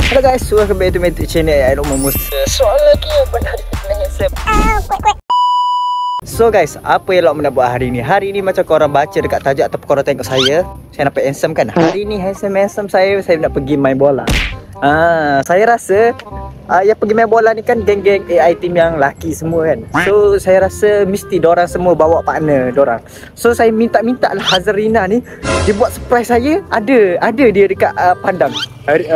Hello guys, welcome back to my YouTube channel. I don't know soal lagi benar So guys, apa yang Lok nak buat hari ni? Hari ni macam korang baca dekat tajuk ataupun korang tengok saya nampak handsome kan? Hari ni handsome saya nak pergi main bola. Saya rasa yang pergi main bola ni kan geng-geng AI team yang laki semua kan. So saya rasa mesti dorang semua bawa partner dorang. So saya minta lah Hazrina ni dia buat surprise saya. Ada dia dekat Padang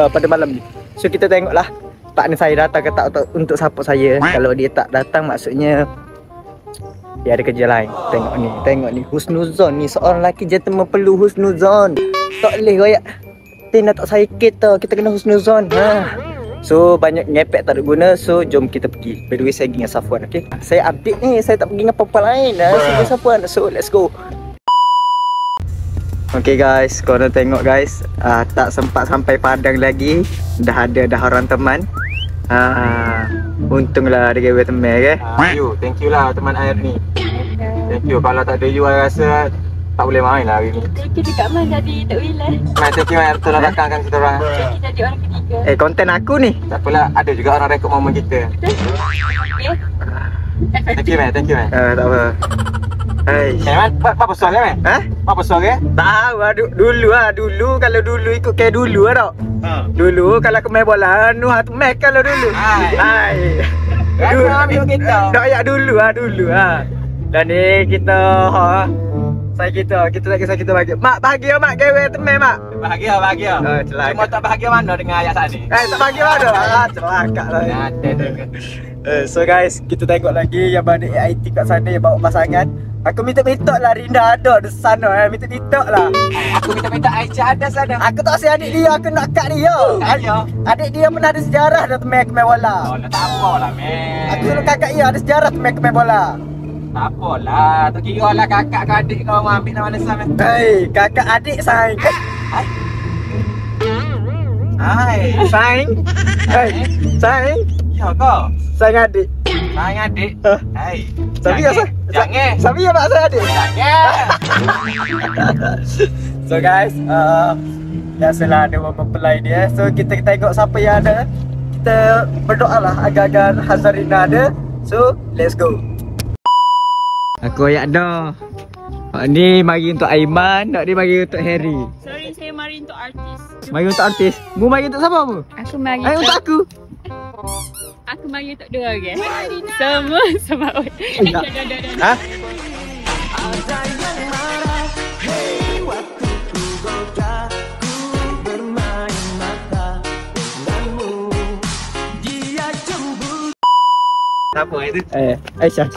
pada malam ni. So kita tengoklah partner saya datang ke tak untuk support saya. Kalau dia tak datang maksudnya dia ada kerja lain. Tengok ni husnuzon ni, seorang lelaki gentleman perlu husnuzon. Tak boleh royak Tina tak saya kita kena husnuzon. So banyak ngepek tak ada guna. So jom kita pergi. By the way saya pergi dengan Safwan, okay? Saya update ni, saya tak pergi dengan perempuan lain. Saya pergi Safwan. So let's go. Okay guys, korang tengok guys, tak sempat sampai Padang lagi, dah ada orang teman. Untunglah ada gawe teman, okay? Thank you lah teman air ni. Thank you. Kalau tak ada you, I rasa tak boleh main lah hari ni. Kita kat mana jadi tak boleh lah. Thank you Air, tolong rakamkan kita orang. Kita jadi orang ketiga. Konten aku ni. Tak apalah, ada juga orang rekod momen kita. Thank you man. Tak apa. Hai. Man, apa soal kan man? Apa soal ke? Tahu dulu kalau dulu ikut kayak dulu tau. Dulu kalau aku main bola tu match kalau dulu. Hai. Dulu ambil kita. Tak ya dulu. Dan ni kita kita bagi. Mak bahagia mak gawe teman mak. Bahagia. Celaka. Cuma tak bahagia mana dengan ayat saat ni? Tak bahagia mana? Celaka lah. So guys, kita tengok lagi yang mana AIT kat sana yang bawa pasangan. Aku minta lah Rinda ada di sana. Minta lah. Aku minta Aisyah ada sana. Aku tak rasa adik dia, aku nak kat dia. Adik dia pernah ada sejarah dah main bola. Oh, tak apalah man. Aku suruh kakak dia ada sejarah main bola. Tak apalah, tu kira lah kakak ke adik kau mau ambil nama Nesam. Hei, kakak adik saing. Saing. Ya kau. Saing adik. Sayang adik. Hai. Sabi ya saya. Jangan. Sabi ya mak saya adik. Jangan. So guys, biasalah ada mempelai dia. So kita tengok siapa yang ada. Kita berdoa lah agar Hazrina ada. So let's go. Aku ayak dah. Ni mari untuk Aiman, ni mari untuk Harry. Sorry, saya mari untuk artis. Mari untuk artis. Mu mari untuk siapa mu? Aku mari untuk aku. Aku mari untuk dua orang. Semua sama. Hah? Siapa itu? Aisyah.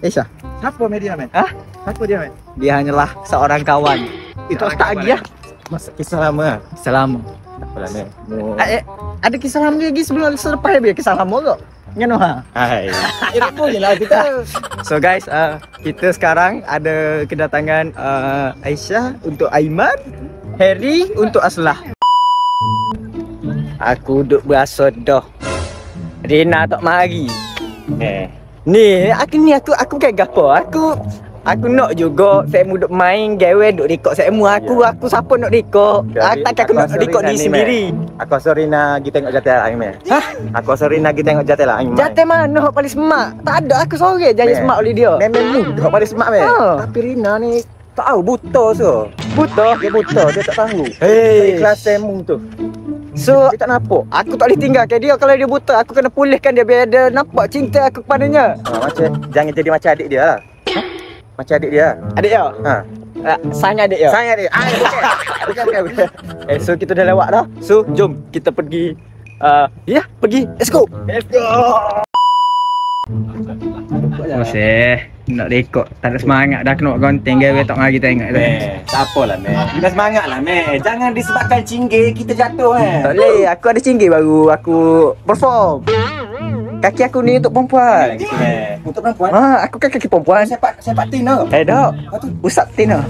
Aisyah. Siapa media man? Siapa dia man? Dia hanyalah seorang kawan. Itu tak lagi ya? Masa kisah lama. Selama. Tak apalah man. Ada kisah lama lagi sebelum selepas dia kisah lama ke? Ngano ha? Hai. Ini boleh lah kita. So guys, kita sekarang ada kedatangan Aisyah untuk Aiman, Harry untuk Aslah. Aku duk berasa dah. Rina tak mari. Ni aku kayak gapo? Aku nak juga saya duk main gawe duk rekod saya aku siapa nak rekod? Tak aku nak rekod diri sendiri. Aku Rina kita tengok jatel lah Aiman. Aku Rina kita tengok jatel lah Aiman. Jatel mana hok paling semak? Tak ada aku sore janji semak oleh dia. Memang mudah paling semak man. Tapi Rina ni tak tahu buta so. Dia buta, dia tak tahu. Kelas semu tu. So dia tak nampak. Aku tak boleh tinggalkan dia kalau dia buta. Aku kena pulihkan dia biar dia nampak cinta aku kepadanya. Jangan jadi macam adik dia lah. Macam adik dia. Adik dia? Sayang adik dia? Sayang adik. Bukan. So kita dah lewat dah. So jom kita pergi. Pergi. Let's go. Nak rekod. Tak ada semangat dah kena konten gawe tak mari tengok tu. Tak apalah man. Kita semangat lah man. Jangan disebabkan cinggir kita jatuh Tak boleh. Aku ada cinggir baru aku perform. Kaki aku ni untuk perempuan. Untuk perempuan? Aku kan kaki perempuan. Sepak Tina. Tak. Usap Tina.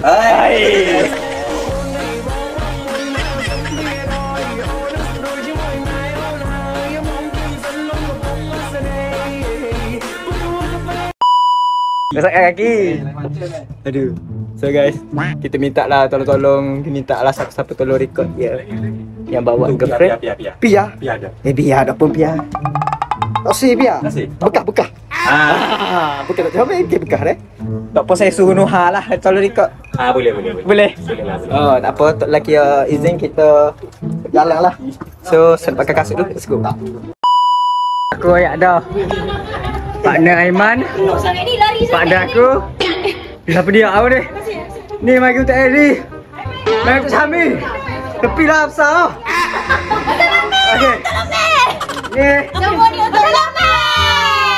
Besarkan kaki. Aduh. So guys, kita minta lah tolong-tolong, minta lah siapa-siapa tolong record dia. yang bawa girlfriend. Pia. Pia ada. Pia ada pun Pia. Tak sih Pia. Bekah. Bekas tak sampai ke bekas deh. Tak apa saya suruh Nuha lah kalau ikut. Boleh. Oh, tak apa tok lelaki izin kita jalan lah. So, saya pakai kasut dulu. Let's go. Aku ayat dah. Partner Aiman. Partner aku. Siapa dia aku ni? Ni mari untuk Eri. Mari untuk Syami. Tepi lah besar. Okey. Ni. Semua ni untuk Lomel.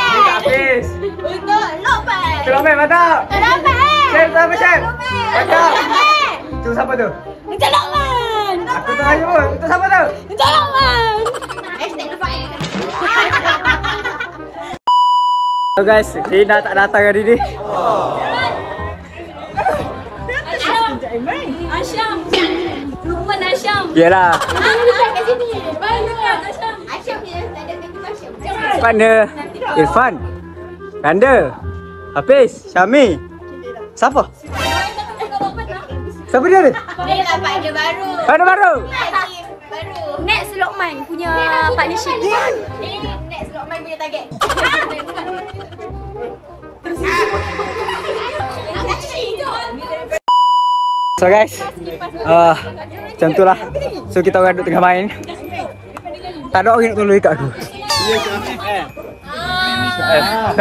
Ni tak habis. Untuk Lomel. Untuk Lomel mantap. Lomel. Chef siapa chef? Mantap. Tu siapa tu? Untuk Lomel. Aku tak tanya pun. Untuk siapa tu? Untuk Lomel. Hashtag Lomel. So guys, Rina tak datang hari ni. Asyam. Lukman Asyam. Yalah. Kat sini. Banyak Asyam. Asyam dia tak ada kata Asyam. Partner Irfan. Kanda. Hafiz, Syami. Siapa? Siapa dia ni? Dia lah partner baru. Partner baru. Baru. Next Lukman punya partnership. Ni next Lukman punya target. So guys, macam tu lah. So kita orang duduk tengah main. Tak ada orang nak tolong ikat aku.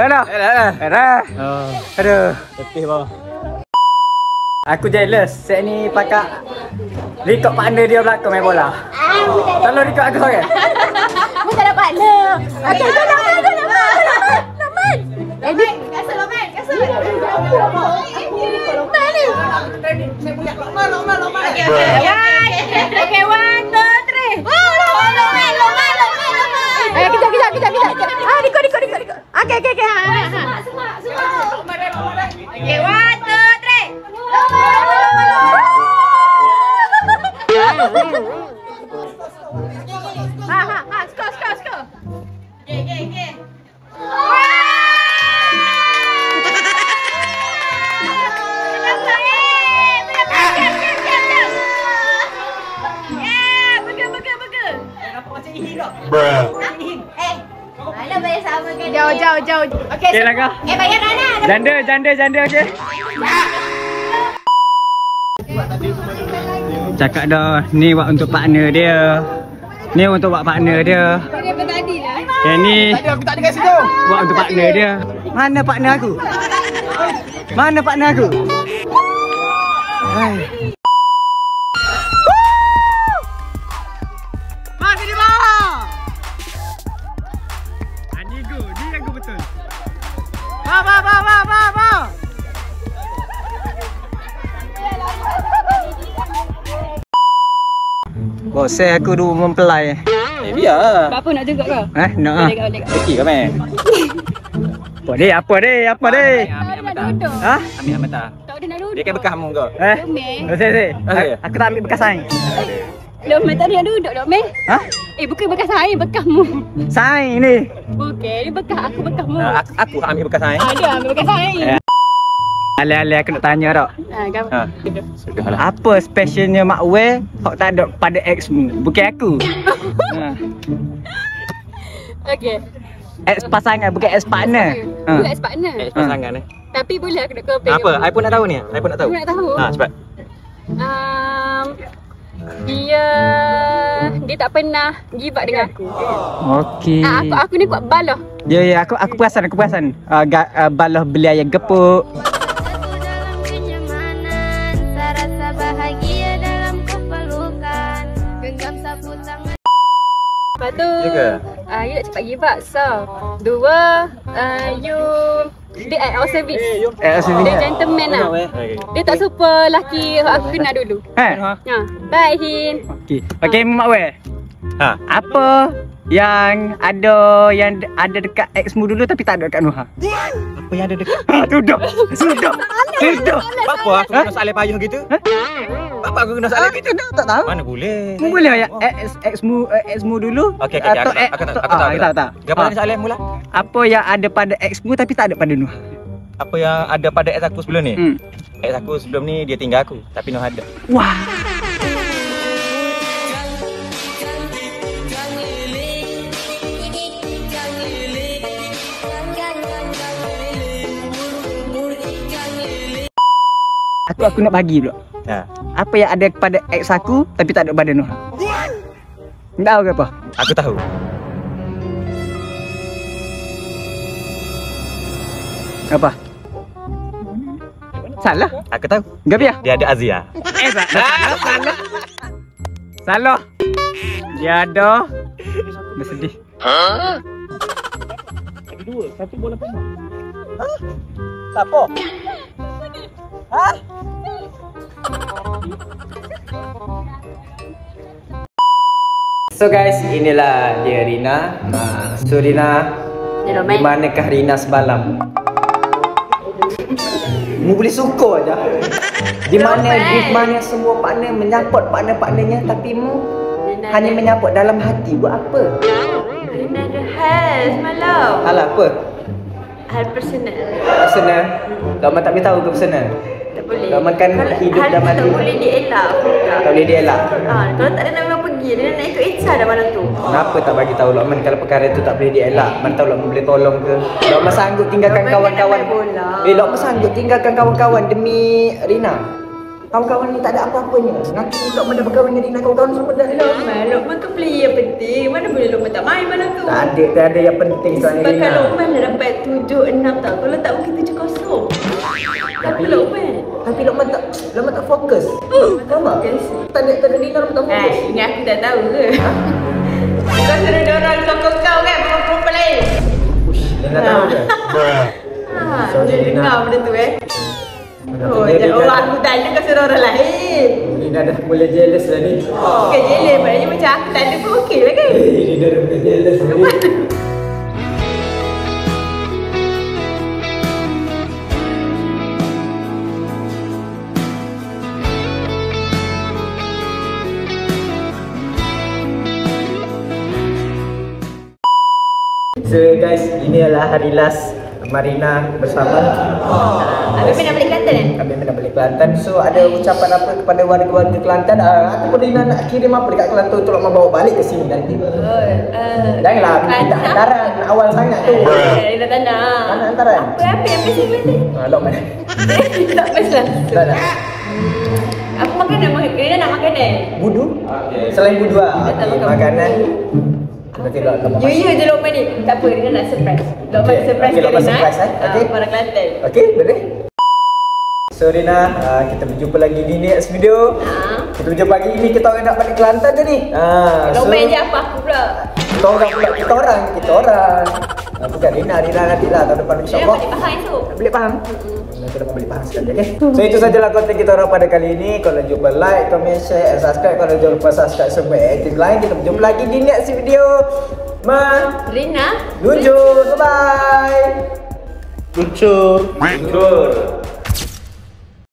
Dah. Aduh. Letih bawah. Aku jealous. Set ni pakai record partner dia belakang main bola. Tolong record aku seorang. Aku tak ada partner. Okey, tolong. Edit. Kasut Lukman. Lukman ni. Okay, 1, 2, 3. Lukman. Kejap. Record. Okay. Semua. Okay, 1, 2, 3. Skor. Okay. Mana bayar sama kan? Jauh. Okey. Okay, langkah. Bayar mana? Janda okey. Cakap dah, ni buat untuk partner dia. Daripada tadi lah. Yang ni Aku tak ada kat situ. buat untuk partner dia. Mana partner aku? Hai. Masih di bawah. Ni aku betul. Ba. Bos, saya aku dulu mempelai. Biar. Apa nak juga kau? Nak ah. Boleh kau. Okey ke meh? Apa dia? Tak ada nak duduk. Ha? Ambil mata. Tak ada nak duduk. Dia kan bekas mu kau. Lomel. Saya. Okey. Aku tak ambil bekas saing. Lomel tak ada nak duduk Lomel. Ha? Bukan bekas saya, bekasmu. Saing ni. Bukan, dia bekas aku, bekasmu. Aku ambil bekas saya. Ada ambil bekas saya. Ale-ale aku nak tanya tak. Gambar. Sudahlah. Apa specialnya Mak Wei hok tak ada pada ex-mu? Bukan aku. Okey. Ex pasangan bukan ex partner. Bukan ex partner. Pasangan ni. Tapi boleh aku nak compare. Apa? I pun nak tahu ni. I pun nak tahu. Aku nak tahu. Cepat. Dia tak pernah give up dengan aku. Okey. Aku ni kuat balah. Ya, aku perasan. Balah beli ayam gepuk. Rasa bahagia dalam kepelukan. Genggam sapu tangan. Lepas tu, Ya ke? you nak cepat give up. So, 2, you dia at our service. Dia gentleman lah. Dia tak suka lelaki aku kenal dulu. Bye Hin. Okey Mak Wei. Apa yang ada dekat ex-mu dulu tapi tak ada dekat Nuha? Apa yang ada dekat? Sudah. Apa aku kena soalan payah gitu? Apa aku kena soalan gitu? Tak tahu. Mana boleh? Mu boleh ya ex-mu dulu? Okey, aku tahu. Gapo ni soalan mula? Apa yang ada pada ex-mu tapi tak ada pada Nuha? Apa yang ada pada ex aku sebelum ni? Ex aku sebelum ni dia tinggal aku, tapi Noh ada. Wah. Satu aku nak bagi dulu. Ha. Apa yang ada kepada ex aku tapi tak ada pada Noh? Tahu ke apa? Aku tahu. Apa? Salah. Aku tahu. Gapi ya? Dia ada Azia. Salah. Salah. Dia ada. Bersedih. Siapa? Ha? So guys, inilah dia Rina. So Rina, Dia di manakah Rina semalam? Mu boleh suka aja. Di mana semua partner menyapot partner-partnernya tapi mu hanya menyapot dalam hati. Buat apa? Rina ada hal semalam. Hal apa? Hal personal. Personal. Kau tak boleh tahu ke personal? Tak boleh. Kau makan hidup hal dan tu mati. tak boleh dielak. Tak boleh dielak. Kalau tak ada nama pergi, dia nak ikut Itza dah malam tu. Kenapa tak bagi tahu Lokman kalau perkara itu tak boleh dielak? Mana tahu Lokman boleh tolong ke? Lokman sanggup tinggalkan Lokman kawan-kawan. kan main bola. Lokman sanggup tinggalkan kawan-kawan demi Rina. Kawan-kawan ni tak ada apa-apanya. Nanti Lokman dah berkawan dengan Rina, kawan-kawan semua dah. Lokman kan player penting. Mana boleh Lokman tak main malam tu? Tak ada yang penting soalnya Sebab Rina. kalau Lokman dah dapat 7-6 tau. Kalau tak mungkin 7-0. Tapi Lokman. Tapi Lokman tak fokus. Faham tak? Tak ada Rina, Lokman tak fokus. Ini aku tak tahu ke? Kau suruh dia orang sokong kau kan? Perempuan lain. Rina tahu ke? Sorry, Dia Rina. dengar benda tu Oh, Rina- orang aku tanya kau suruh orang lain. Rina dah boleh jealous dah ni. Bukan jealous, maknanya macam aku tak ada pun okey lah kan? Rina dah boleh jealous dah ni. So guys, ini adalah hari last Marina bersama. Habis nak balik Kelantan kan? Kami nak balik Kelantan. So ada ucapan apa kepada warga-warga Kelantan? Ataupun Rina nak kirim apa dekat Kelantan untuk Lokman bawa balik ke sini nanti? Janganlah minta hantaran awal sangat tu. Dia tak nak. Mana hantaran? Apa yang best Kelantan? Lokman. Tak best lah. Tak nak. Apa makanan? Dia nak makanan. Budu? Selain budu lah. Dia tak Okay, makan makanan. Nanti Lokman. You je Lokman ni. Tak apa, dia nak surprise. Lokman Okay, surprise okay, ke Lokman Rina. surprise, okay. Orang Kelantan. Okay, boleh? So Rina, kita berjumpa lagi di next video. Kita berjumpa lagi ni, kita orang nak balik Kelantan je ni. Lokman je apa aku pula. Kita orang pula, kita orang. Bukan Rina nanti lah tahun depan Dia insyaAllah. balik faham esok. Boleh faham? Nanti dapat boleh faham sekali, okay? So itu sajalah konten kita orang pada kali ini. Kalau jumpa like, comment, share, and subscribe. Kalau jangan lupa subscribe semua aktif lain. Kita berjumpa lagi di next video. Rina. Luncur, bye-bye. Luncur.